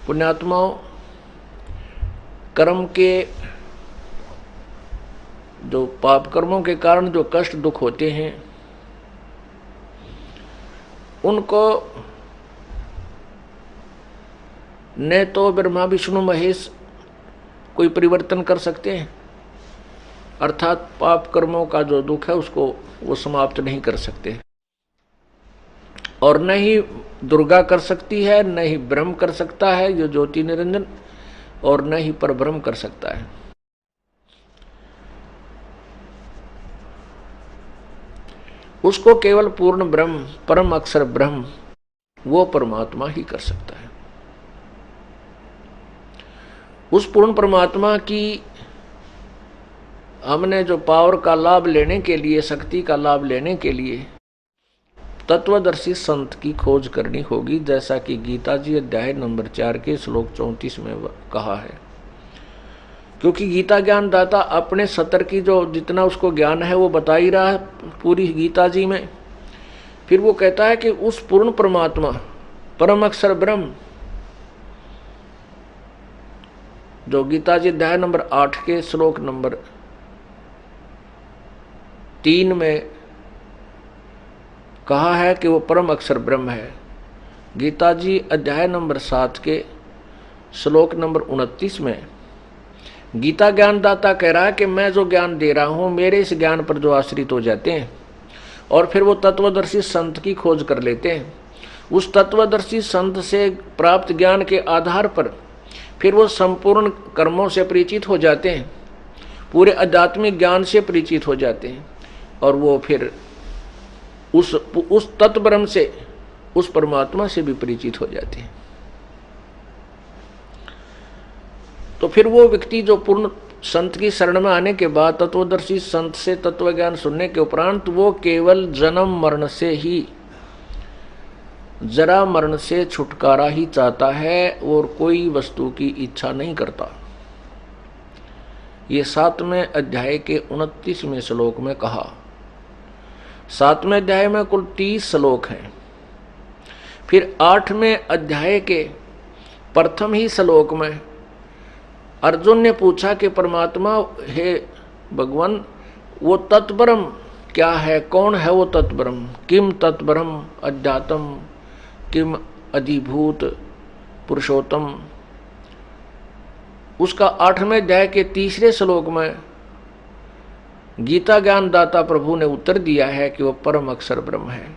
पुण्यात्माओं, कर्म के जो पाप कर्मों के कारण जो कष्ट दुख होते हैं उनको न तो ब्रह्मा विष्णु महेश कोई परिवर्तन कर सकते हैं, अर्थात पाप कर्मों का जो दुख है उसको वो समाप्त नहीं कर सकते, और न ही दुर्गा कर सकती है, न ही ब्रह्म कर सकता है जो ज्योति निरंजन, और न ही परब्रह्म कर सकता है। उसको केवल पूर्ण ब्रह्म, परम अक्षर ब्रह्म, वो परमात्मा ही कर सकता है। उस पूर्ण परमात्मा की हमने जो पावर का लाभ लेने के लिए, शक्ति का लाभ लेने के लिए तत्वदर्शी संत की खोज करनी होगी, जैसा कि गीता जी अध्याय नंबर 4 के श्लोक 34 में कहा है। क्योंकि गीता ज्ञान दाता अपने सतर की जो जितना उसको ज्ञान है वो बता ही रहा है पूरी गीता जी में। फिर वो कहता है कि उस पूर्ण परमात्मा, परम अक्षर ब्रह्म, जो गीता जी अध्याय नंबर 8 के श्लोक नंबर 3 में कहा है कि वो परम अक्षर ब्रह्म है। गीता जी अध्याय नंबर 7 के श्लोक नंबर 29 में गीता ज्ञानदाता कह रहा है कि मैं जो ज्ञान दे रहा हूं, मेरे इस ज्ञान पर जो आश्रित हो जाते हैं और फिर वो तत्वदर्शी संत की खोज कर लेते हैं, उस तत्वदर्शी संत से प्राप्त ज्ञान के आधार पर फिर वो संपूर्ण कर्मों से परिचित हो जाते हैं, पूरे आध्यात्मिक ज्ञान से परिचित हो जाते हैं, और वो फिर उस तत्व ब्रह्म से, उस परमात्मा से भी परिचित हो जाते हैं। तो फिर वो व्यक्ति जो पूर्ण संत की शरण में आने के बाद, तत्वदर्शी संत से तत्व ज्ञान सुनने के उपरांत, वो केवल जन्म मरण से ही, जरा मरण से छुटकारा ही चाहता है और कोई वस्तु की इच्छा नहीं करता। ये 7वें अध्याय के 29वें श्लोक में कहा। 7वें अध्याय में कुल 30 श्लोक हैं। फिर 8वें अध्याय के प्रथम ही श्लोक में अर्जुन ने पूछा कि परमात्मा, हे भगवान, वो तत्ब्रह्म क्या है, कौन है वो तत्ब्रह्म? किम तत्ब्रह्म अध्यात्म, किम अधिभूत पुरुषोत्तम। उसका 8वें अध्याय के 3रे श्लोक में गीता ज्ञान दाता प्रभु ने उत्तर दिया है कि वो परम अक्षर ब्रह्म है।